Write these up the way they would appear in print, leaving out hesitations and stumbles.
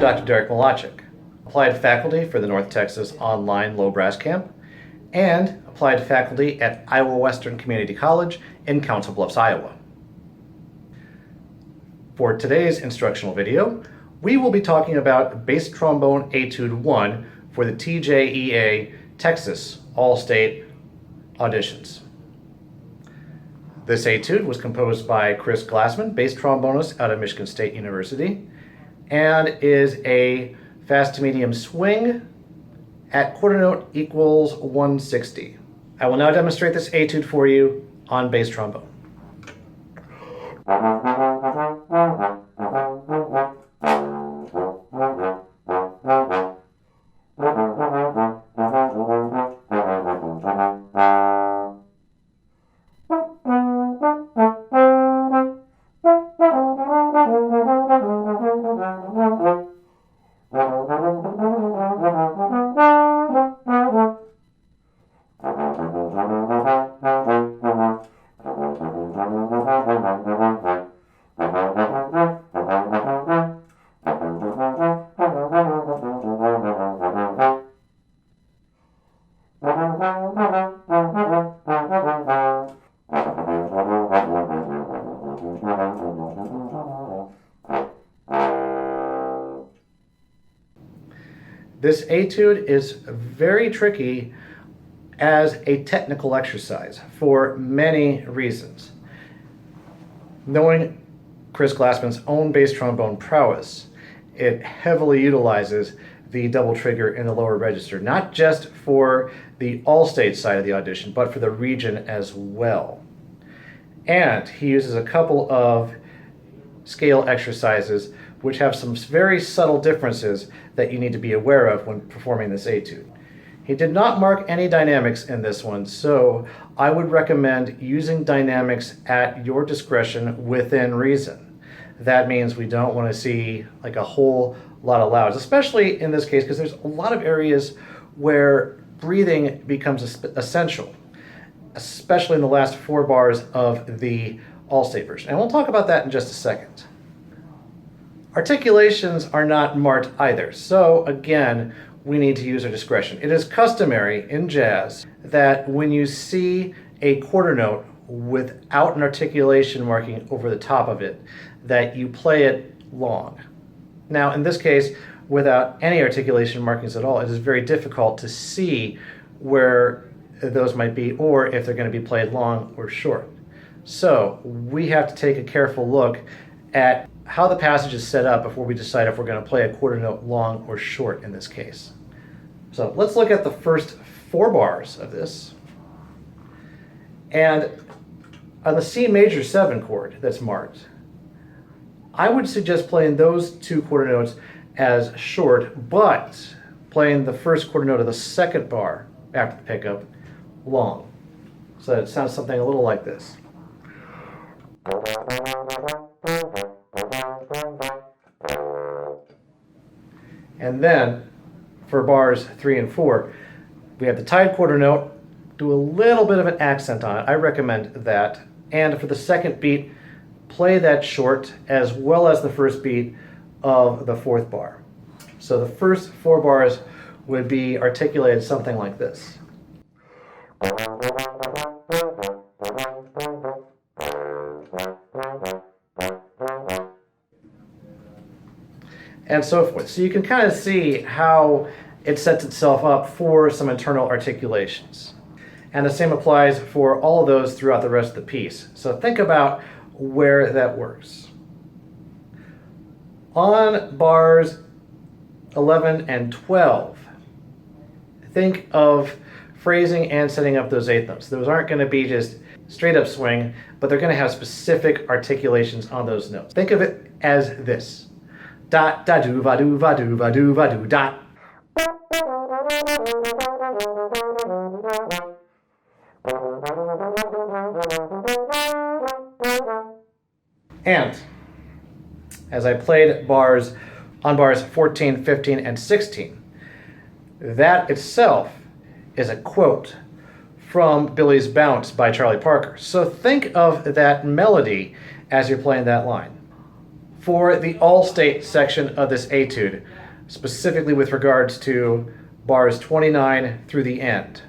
Dr. Derek Molacek, applied faculty for the North Texas Online Low Brass Camp, and applied faculty at Iowa Western Community College in Council Bluffs, Iowa. For today's instructional video, we will be talking about bass trombone Etude 1 for the TJEA Texas All-State Auditions. This etude was composed by Chris Glassman, bass trombonist out of Michigan State University, and is a fast to medium swing at quarter note equals 160. I will now demonstrate this etude for you on bass trombone. This etude is very tricky as a technical exercise for many reasons. Knowing Chris Glassman's own bass trombone prowess, it heavily utilizes the double trigger in the lower register, not just for the all-state side of the audition, but for the region as well. And he uses a couple of scale exercises which have some very subtle differences that you need to be aware of when performing this etude. He did not mark any dynamics in this one, so I would recommend using dynamics at your discretion within reason. That means we don't want to see like a whole lot of louds, especially in this case because there's a lot of areas where breathing becomes essential, especially in the last 4 bars of the all-state version. And we'll talk about that in just a second. Articulations are not marked either, so again, we need to use our discretion. It is customary in jazz that when you see a quarter note without an articulation marking over the top of it, that you play it long. Now, in this case, without any articulation markings at all, it is very difficult to see where those might be or if they're going to be played long or short. So we have to take a careful look at how the passage is set up before we decide if we're going to play a quarter note long or short in this case. So let's look at the first 4 bars of this. And on the C major 7 chord that's marked, I would suggest playing those 2 quarter notes as short, but playing the first quarter note of the 2nd bar after the pickup long. So it sounds something a little like this. And then for bars 3 and 4, we have the tied quarter note, do a little bit of an accent on it. I recommend that. And for the 2nd beat, play that short as well as the 1st beat of the 4th bar. So the first 4 bars would be articulated something like this. And so forth. So you can kind of see how it sets itself up for some internal articulations. And the same applies for all of those throughout the rest of the piece. So think about where that works. On bars 11 and 12, think of phrasing and setting up those 8th notes. Those aren't going to be just straight up swing, but they're going to have specific articulations on those notes. Think of it as this. Da da do va do va do va do va do da. And as I played bars on bars 14, 15, and 16, that itself is a quote from Billy's Bounce by Charlie Parker. So think of that melody as you're playing that line. For the all-state section of this etude, specifically with regards to bars 29 through the end.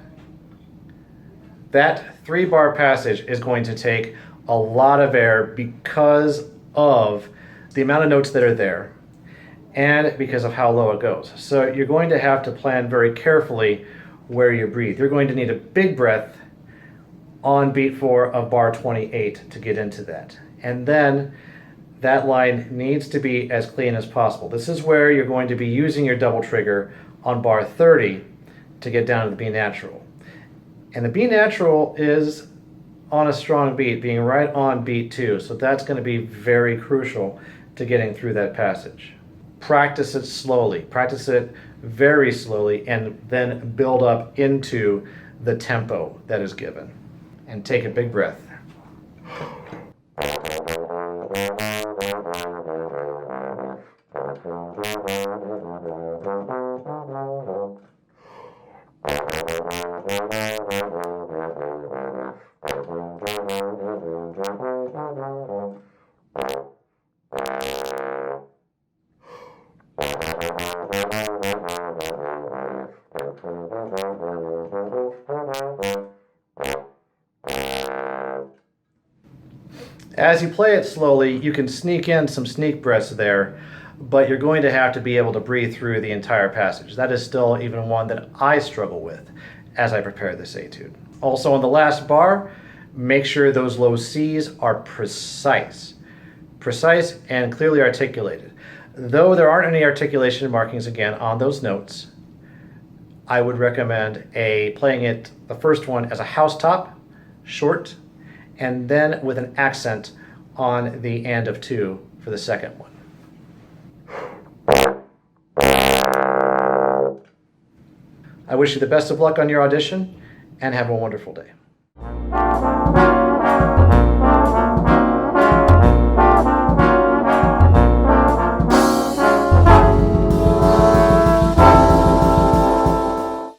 That 3-bar passage is going to take a lot of air because of the amount of notes that are there and because of how low it goes. So you're going to have to plan very carefully where you breathe. You're going to need a big breath on beat 4 of bar 28 to get into that. And then that line needs to be as clean as possible. This is where you're going to be using your double trigger on bar 30 to get down to the B natural. And the B natural is on a strong beat, being right on beat 2. So that's going to be very crucial to getting through that passage. Practice it slowly. Practice it very slowly and then build up into the tempo that is given. And take a big breath. As you play it slowly, you can sneak in some sneak breaths there, but you're going to have to be able to breathe through the entire passage. That is still even one that I struggle with as I prepare this etude. Also on the last bar, make sure those low C's are precise and clearly articulated. Though there aren't any articulation markings again on those notes, I would recommend playing it, the first one, as a house top, short, and then with an accent on the and of 2 for the second one. I wish you the best of luck on your audition, and have a wonderful day.